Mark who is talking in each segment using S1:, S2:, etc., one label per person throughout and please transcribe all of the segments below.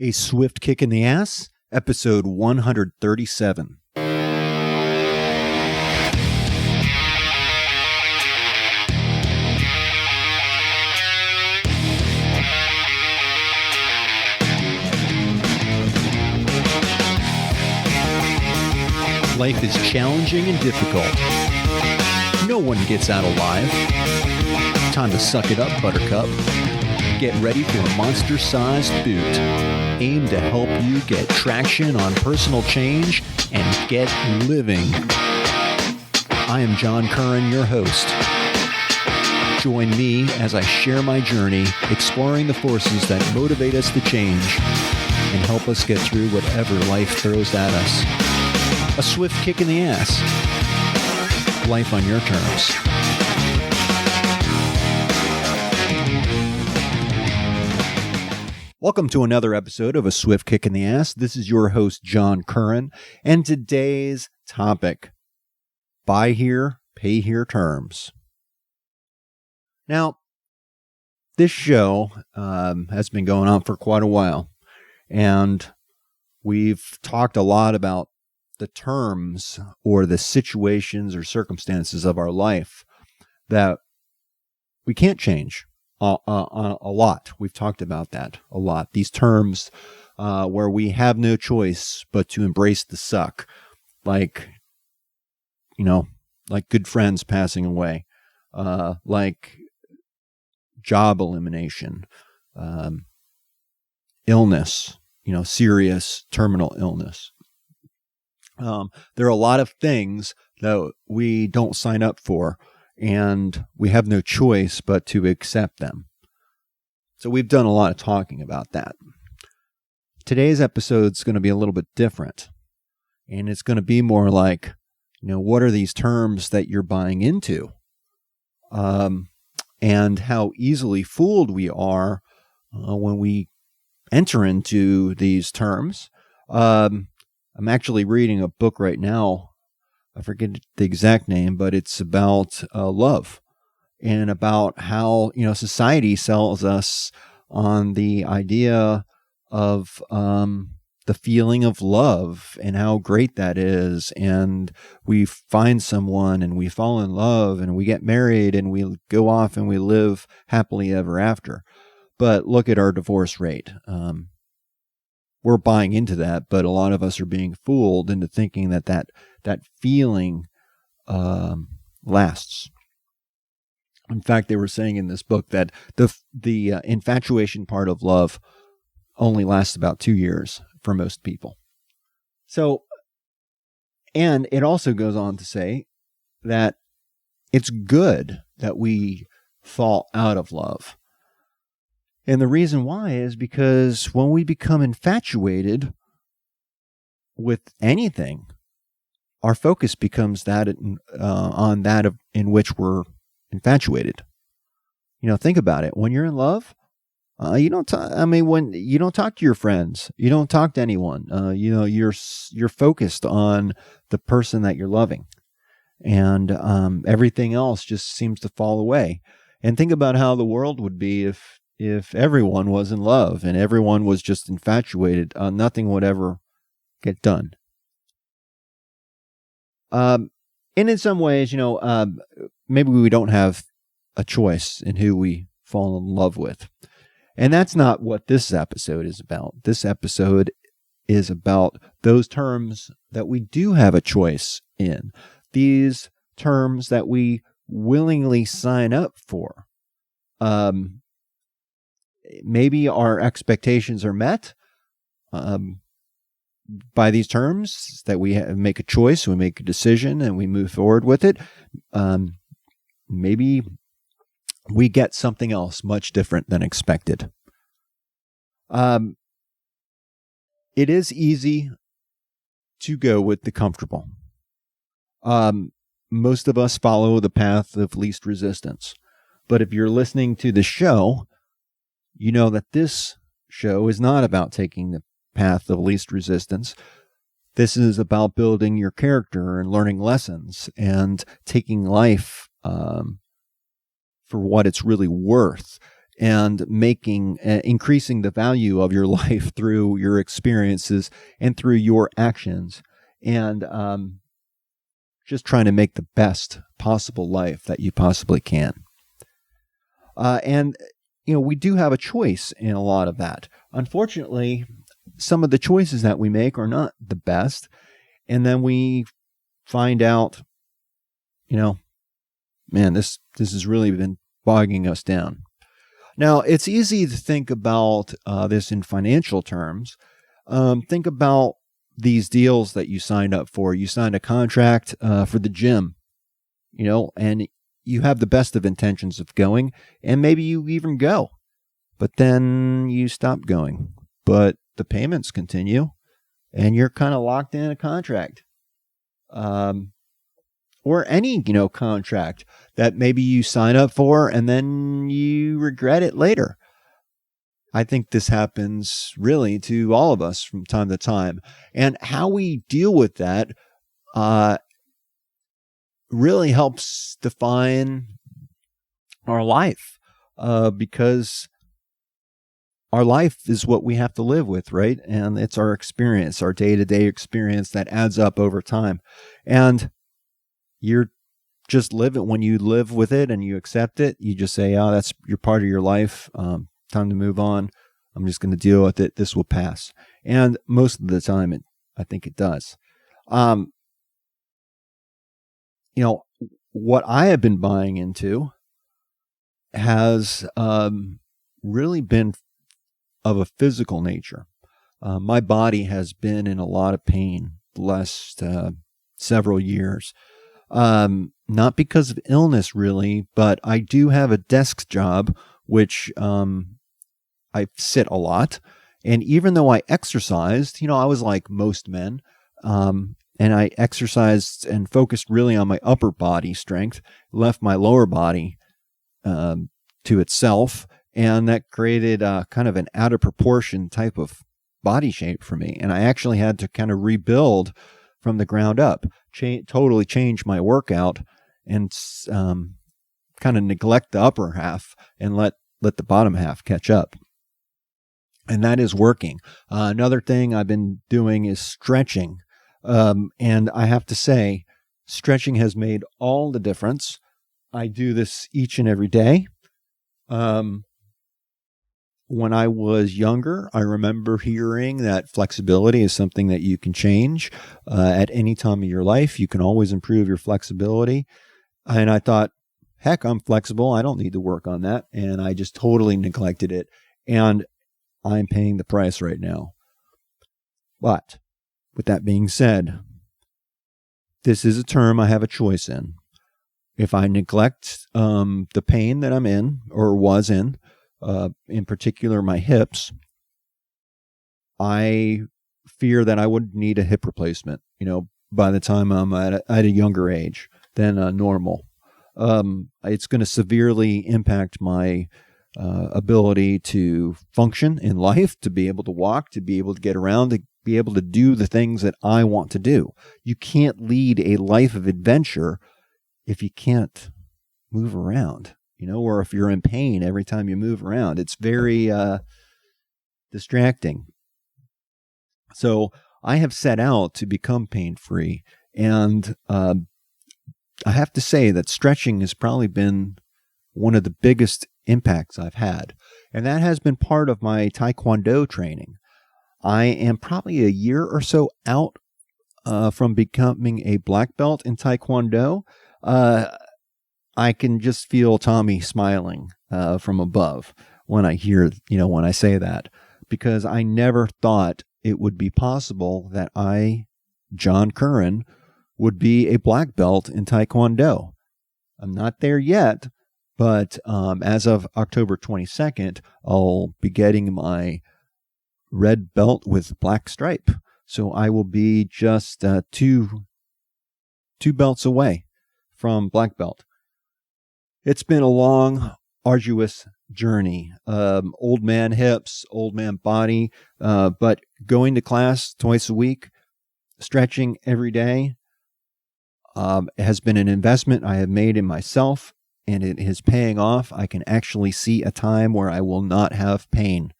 S1: A Swift Kick in the Ass, episode 137. Life is challenging and difficult. No one gets out alive. Time to suck it up, Buttercup. Get ready for a monster-sized boot, aimed to help you get traction on personal change and get living. I am John Curran, your host. Join me as I share my journey, exploring the forces that motivate us to change and help us get through whatever life throws at us. A swift kick in the ass. Life on your terms. Welcome to another episode of A Swift Kick in the Ass. This is your host, John Curran, and today's topic, buy here, pay here terms. Now, this show has been going on for quite a while, and we've talked a lot about the terms or the situations or circumstances of our life that we can't change. A lot. We've talked about that a lot. These terms where we have no choice but to embrace the suck, like good friends passing away, like job elimination, illness, serious terminal illness. There are a lot of things that we don't sign up for, and we have no choice but to accept them. So we've done a lot of talking about that. Today's episode is going to be a little bit different, and it's going to be more like, what are these terms that you're buying into? And how easily fooled we are when we enter into these terms. I'm actually reading a book right now. I forget the exact name, but it's about love and about how, society sells us on the idea of the feeling of love and how great that is. And we find someone and we fall in love and we get married and we go off and we live happily ever after. But look at our divorce rate. We're buying into that, but a lot of us are being fooled into thinking that feeling lasts. In fact, they were saying in this book that the infatuation part of love only lasts about 2 years for most people. So, and it also goes on to say that it's good that we fall out of love. And the reason why is because when we become infatuated with anything, our focus becomes on that in which we're infatuated. Think about it. When you're in love, you don't talk. When you don't talk to your friends, you don't talk to anyone. You're focused on the person that you're loving, and everything else just seems to fall away. And think about how the world would be if everyone was in love and everyone was just infatuated. Nothing would ever get done. And in some ways, maybe we don't have a choice in who we fall in love with. And that's not what this episode is about. This episode is about those terms that we do have a choice in. These terms that we willingly sign up for. Maybe our expectations are met by these terms, that we make a choice, we make a decision, and we move forward with it. Maybe we get something else much different than expected. It is easy to go with the comfortable. Most of us follow the path of least resistance. But if you're listening to the show, you know that this show is not about taking the path of least resistance. This is about building your character and learning lessons and taking life for what it's really worth. and increasing the value of your life through your experiences and through your actions, and just trying to make the best possible life that you possibly can. And we do have a choice in a lot of that. Unfortunately, some of the choices that we make are not the best, and then we find out, man, this has really been bogging us down. Now, it's easy to think about this in financial terms. Think about these deals that you signed up for. You signed a contract for the gym, and you have the best of intentions of going, and maybe you even go, but then you stop going. But the payments continue, and you're kind of locked in a contract. Or any, contract that maybe you sign up for and then you regret it later. I think this happens really to all of us from time to time. And how we deal with that really helps define our life, because our life is what we have to live with, right? And it's our experience, our day-to-day experience that adds up over time. And you're just live it. When you live with it and you accept it, you just say, you're part of your life. Time to move on. I'm just going to deal with it. This will pass. And most of the time, I think it does. What I have been buying into has really been of a physical nature. My body has been in a lot of pain the last several years. Not because of illness, really, but I do have a desk job, which I sit a lot. And even though I exercised, I was like most men, and I exercised and focused really on my upper body strength, left my lower body to itself, and that created kind of an out of proportion type of body shape for me. And I actually had to kind of rebuild from the ground up, totally change my workout, and kind of neglect the upper half and let the bottom half catch up. And that is working. Another thing I've been doing is stretching. And I have to say, stretching has made all the difference. I do this each and every day. When I was younger, I remember hearing that flexibility is something that you can change at any time of your life. You can always improve your flexibility. And I thought, heck, I'm flexible. I don't need to work on that. And I just totally neglected it. And I'm paying the price right now. But with that being said, this is a term I have a choice in. If I neglect the pain that I'm in or was in particular my hips, I fear that I would need a hip replacement, by the time I'm at a younger age than normal. It's going to severely impact my ability to function in life, to be able to walk, to be able to get around, to be able to do the things that I want to do. You can't lead a life of adventure if you can't move around, or if you're in pain every time you move around. It's very distracting. So I have set out to become pain-free, and I have to say that stretching has probably been one of the biggest impacts I've had, and that has been part of my Taekwondo training. I am probably a year or so out from becoming a black belt in Taekwondo. I can just feel Tommy smiling from above when I hear, when I say that, because I never thought it would be possible that I, John Curran, would be a black belt in Taekwondo. I'm not there yet, but as of October 22nd, I'll be getting my red belt with black stripe. So I will be just two belts away from black belt. It's been a long, arduous journey. Old man hips, old man body, but going to class twice a week, stretching every day, has been an investment I have made in myself and it is paying off. I can actually see a time where I will not have pain.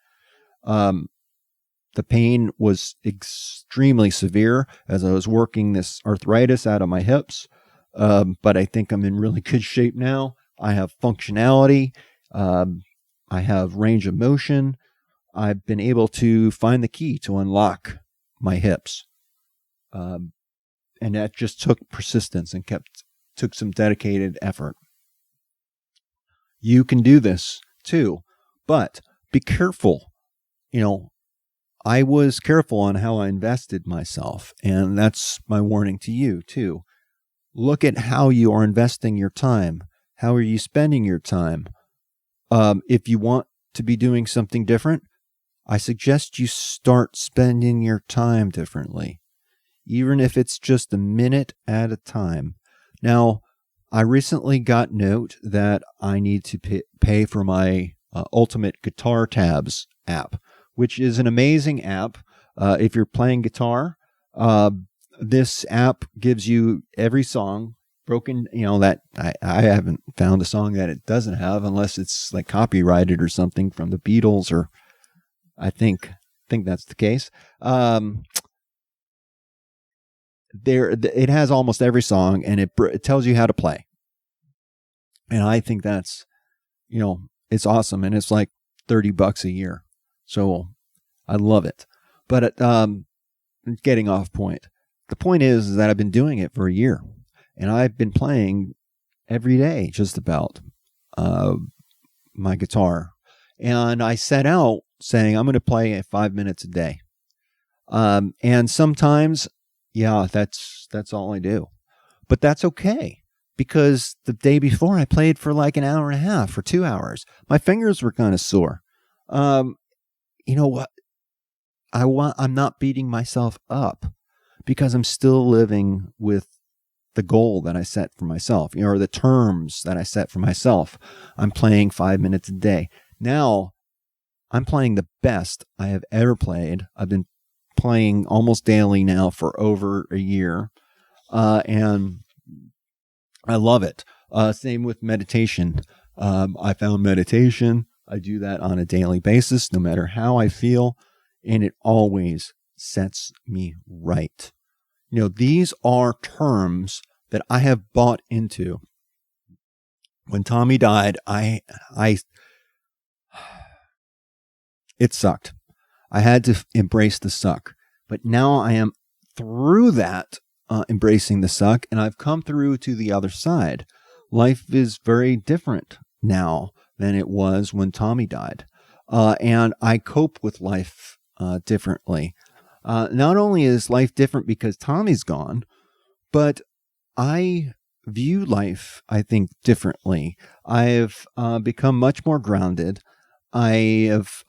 S1: The pain was extremely severe as I was working this arthritis out of my hips. But I think I'm in really good shape now. I have functionality. I have range of motion. I've been able to find the key to unlock my hips. And that just took persistence and took some dedicated effort. You can do this too, but be careful. I was careful on how I invested myself, and that's my warning to you too. Look at how you are investing your time. How are you spending your time? If you want to be doing something different, I suggest you start spending your time differently, even if it's just a minute at a time. Now, I recently got note that I need to pay for my Ultimate Guitar Tabs app, which is an amazing app. If you're playing guitar, this app gives you every song broken, that I haven't found a song that it doesn't have, unless it's like copyrighted or something from the Beatles, or I think that's the case. It has almost every song, and it tells you how to play. And I think that's, it's awesome. And it's like $30 a year. So I love it. But getting off point. The point is that I've been doing it for a year, and I've been playing every day just about my guitar. And I set out saying I'm going to play 5 minutes a day. And sometimes, that's all I do. But that's okay, because the day before I played for like an hour and a half or 2 hours. My fingers were kind of sore. You know what? I'm not beating myself up, because I'm still living with the goal that I set for myself, or the terms that I set for myself. I'm playing 5 minutes a day. Now, I'm playing the best I have ever played. I've been playing almost daily now for over a year, and I love it. Same with meditation. I found meditation. I do that on a daily basis, no matter how I feel, and it always sets me right. These are terms that I have bought into. When Tommy died, it sucked. I had to embrace the suck. But now I am through that, embracing the suck, and I've come through to the other side. Life is very different now than it was when Tommy died. And I cope with life differently. Not only is life different because Tommy's gone, but I view life, I think, differently. I've become much more grounded. I have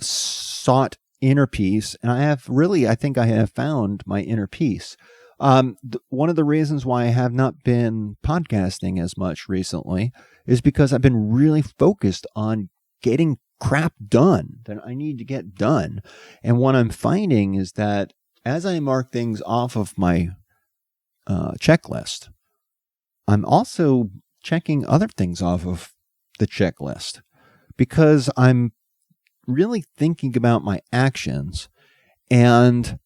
S1: sought inner peace, and I think I have found my inner peace. One of the reasons why I have not been podcasting as much recently is because I've been really focused on getting crap done that I need to get done. And what I'm finding is that as I mark things off of my checklist, I'm also checking other things off of the checklist, because I'm really thinking about my actions and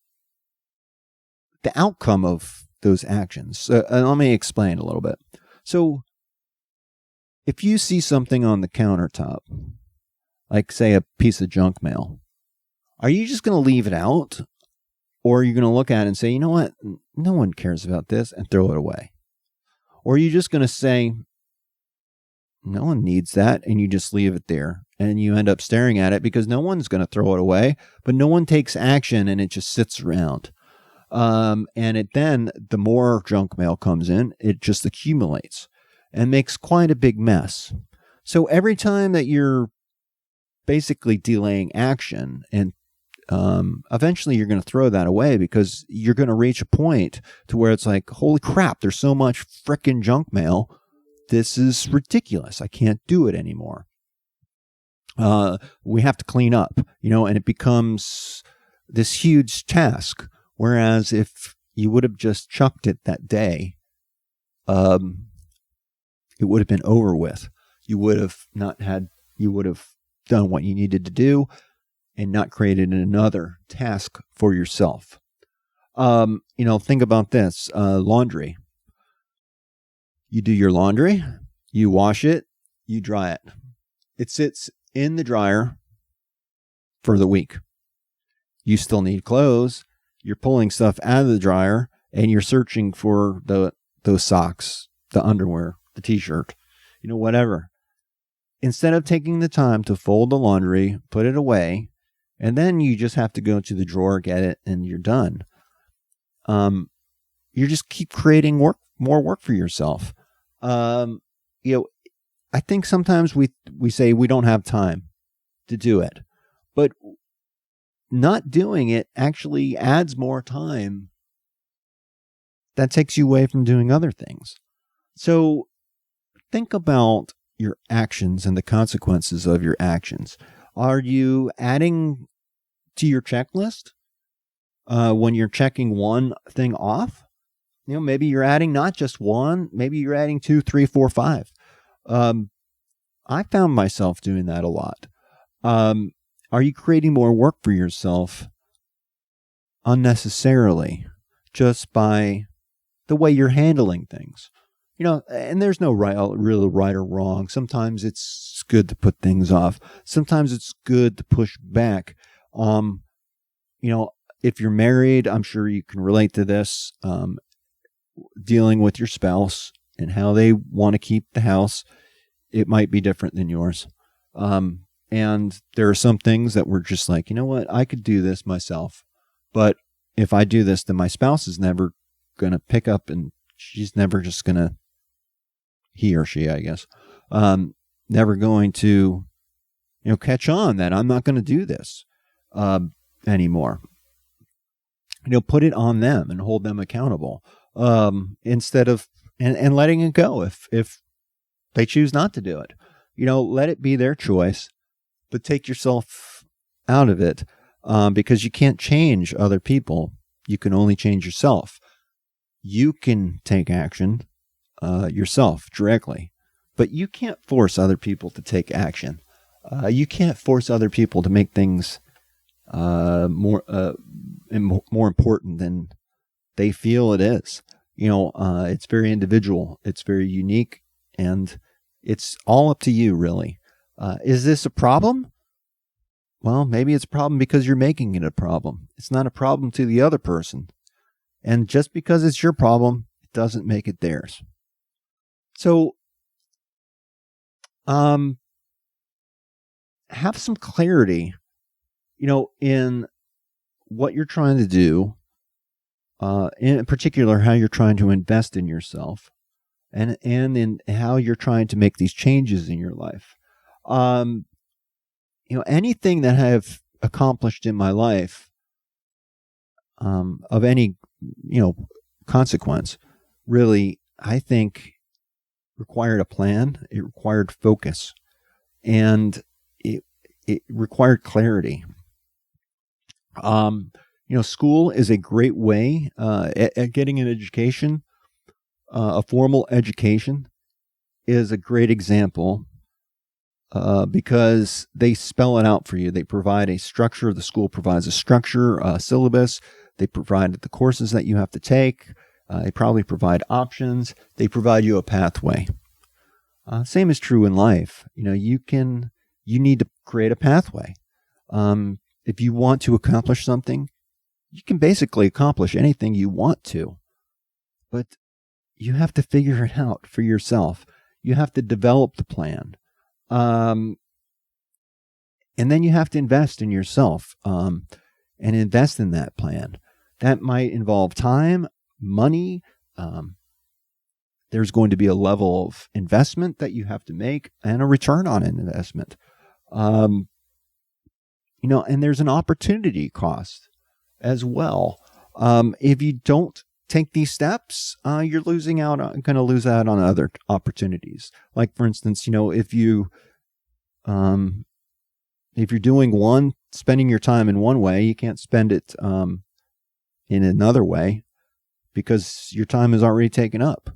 S1: the outcome of those actions. Let me explain a little bit. So if you see something on the countertop, like say a piece of junk mail, are you just going to leave it out? Or are you going to look at it and say, you know what? No one cares about this, and throw it away? Or are you just going to say, no one needs that, and you just leave it there, and you end up staring at it because no one's going to throw it away, but no one takes action, and it just sits around. And then the more junk mail comes in, it just accumulates and makes quite a big mess. So every time that you're basically delaying action, and eventually you're going to throw that away, because you're going to reach a point to where it's like, holy crap, there's so much frickin' junk mail. This is ridiculous. I can't do it anymore. We have to clean up, and it becomes this huge task. Whereas if you would have just chucked it that day, it would have been over with. You would have done what you needed to do and not created another task for yourself. Think about this, laundry. You do your laundry, you wash it, you dry it. It sits in the dryer for the week. You still need clothes. You're pulling stuff out of the dryer and you're searching for those socks, the underwear, the t-shirt, whatever. Instead of taking the time to fold the laundry, put it away, and then you just have to go to the drawer, get it, and you're done. You just keep creating more work for yourself. I think sometimes we say we don't have time to do it, but not doing it actually adds more time that takes you away from doing other things. So think about your actions and the consequences of your actions. Are you adding to your checklist when you're checking one thing off? Maybe you're adding not just one, maybe you're adding 2, 3, 4, 5. I found myself doing that a lot. Are you creating more work for yourself unnecessarily just by the way you're handling things? And there's no real right or wrong. Sometimes it's good to put things off. Sometimes it's good to push back. If you're married, I'm sure you can relate to this, dealing with your spouse and how they want to keep the house. It might be different than yours. And there are some things that we're just like, you know what, I could do this myself. But if I do this, then my spouse is never going to pick up and she's never just going to, he or she, I guess, never going to, catch on that I'm not going to do this anymore. Put it on them and hold them accountable instead of, and letting it go if they choose not to do it. Let it be their choice. But take yourself out of it because you can't change other people. You can only change yourself. You can take action yourself directly, but you can't force other people to take action. You can't force other people to make things more important than they feel it is. It's very individual. It's very unique, and it's all up to you, really. Is this a problem? Well, maybe it's a problem because you're making it a problem. It's not a problem to the other person. And just because it's your problem, it doesn't make it theirs. So, have some clarity, in what you're trying to do, in particular, how you're trying to invest in yourself, and in how you're trying to make these changes in your life. Anything that I've accomplished in my life, of any, consequence, really, I think required a plan. It required focus, and it required clarity. School is a great way at getting an education. A formal education is a great example because they spell it out for you. They provide a structure. The school provides a structure, a syllabus. They provide the courses that you have to take. They probably provide options. They provide you a pathway. Same is true in life. You need to create a pathway. If you want to accomplish something, you can basically accomplish anything you want to, but you have to figure it out for yourself. You have to develop the plan. And then you have to invest in yourself, and invest in that plan. That might involve time, money. There's going to be a level of investment that you have to make and a return on an investment. And there's an opportunity cost as well. If you don't take these steps, you're going to lose out on other opportunities. Like, for instance, if you're spending your time in one way, you can't spend it in another way because your time is already taken up.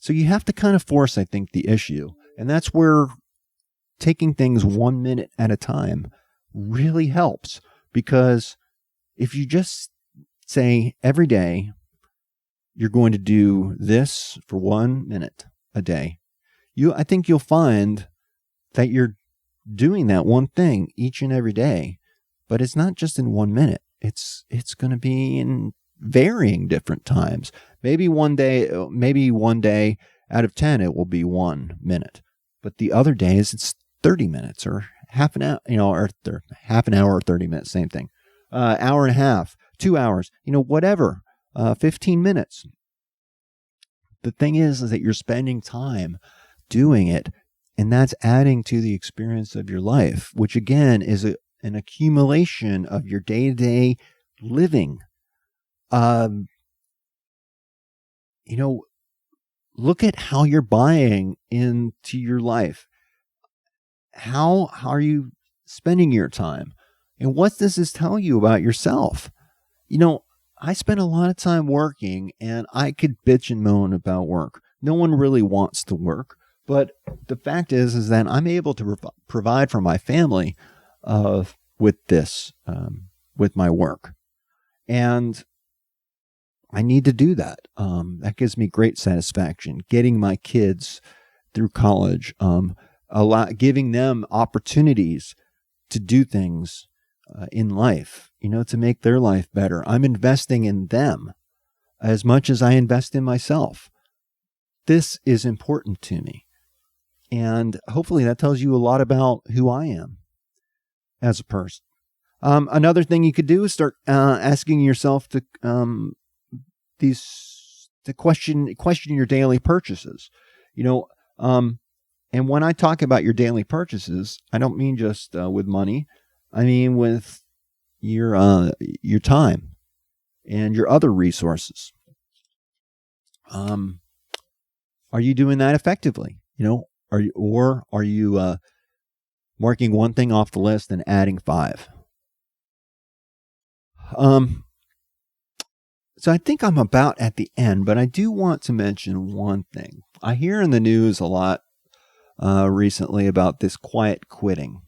S1: So you have to kind of force, I think, the issue. And that's where taking things 1 minute at a time really helps. Because if you just say every day, you're going to do this for 1 minute a day, I think you'll find that you're doing that one thing each and every day. But it's not just in 1 minute. It's going to be in varying different times. Maybe one day out of 10, it will be 1 minute. But the other days, it's 30 minutes or half an hour, or half an hour or 30 minutes, same thing. Hour and a half, 2 hours, whatever, 15 minutes. The thing is that you're spending time doing it, and that's adding to the experience of your life, which again is an accumulation of your day-to-day living. Look at how you're buying into your life. How are you spending your time? And what does this tell you about yourself? I spend a lot of time working, and I could bitch and moan about work. No one really wants to work. But the fact is that I'm able to provide for my family with my work. And I need to do that. That gives me great satisfaction. Getting my kids through college, giving them opportunities to do things in life, to make their life better. I'm investing in them as much as I invest in myself. This is important to me. And hopefully that tells you a lot about who I am as a person. Another thing you could do is start asking yourself to question your daily purchases. And when I talk about your daily purchases, I don't mean just with money. I mean with your time and your other resources. Are you doing that effectively? Are you marking one thing off the list and adding 5? So I think I'm about at the end, but I do want to mention one thing. I hear in the news a lot recently about this quiet quitting.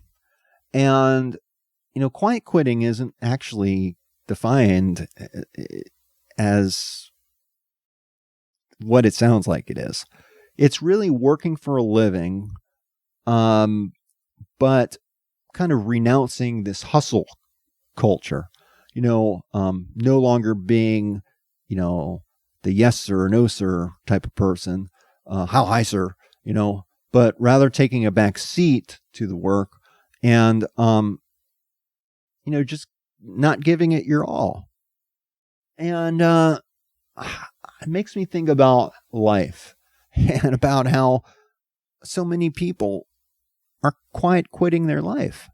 S1: And, quiet quitting isn't actually defined as what it sounds like it is. It's really working for a living, but kind of renouncing this hustle culture. No longer being, the yes sir, no sir type of person, how high sir, but rather taking a back seat to the work and, just not giving it your all. And it makes me think about life and about how so many people are quiet quitting their life.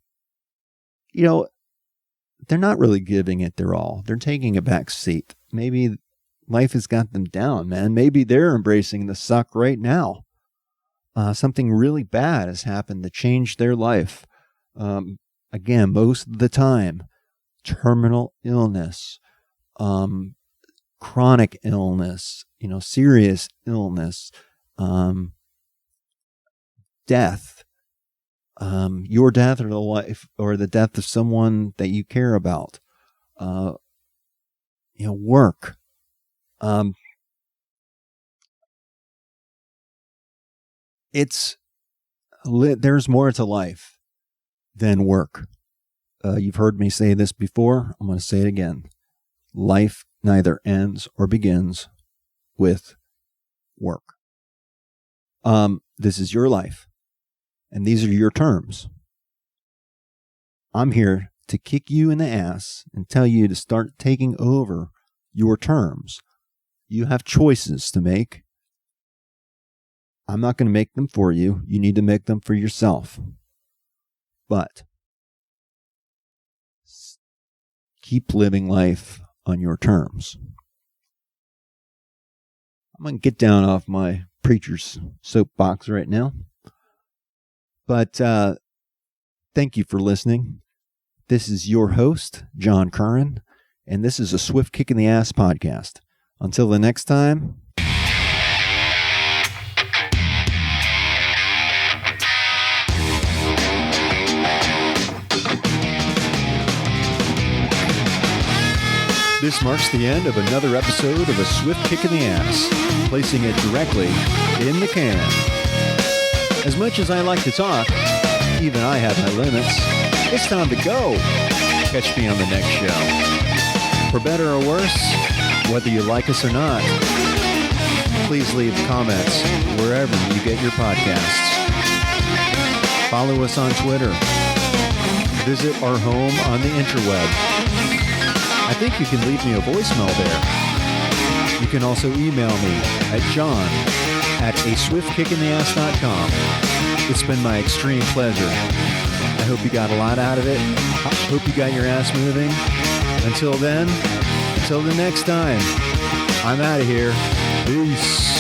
S1: They're not really giving it their all. They're taking a back seat. Maybe life has got them down, man. Maybe they're embracing the suck right now. Something really bad has happened to change their life. Again, most of the time, terminal illness, chronic illness, serious illness, death. Your death or the life or the death of someone that you care about, work. There's more to life than work. You've heard me say this before. I'm going to say it again. Life neither ends or begins with work. This is your life. And these are your terms. I'm here to kick you in the ass and tell you to start taking over your terms. You have choices to make. I'm not going to make them for you. You need to make them for yourself. But keep living life on your terms. I'm going to get down off my preacher's soapbox right now. But thank you for listening. This is your host, John Curran, and this is a Swift Kick in the Ass podcast. Until the next time. This marks the end of another episode of A Swift Kick in the Ass, placing it directly in the can. As much as I like to talk, even I have my limits. It's time to go. Catch me on the next show. For better or worse, whether you like us or not, please leave comments wherever you get your podcasts. Follow us on Twitter. Visit our home on the interweb. I think you can leave me a voicemail there. You can also email me at john@aswiftkickintheass.com. It's been my extreme pleasure. I hope you got a lot out of it. I hope you got your ass moving. Until then, until the next time, I'm out of here. Peace.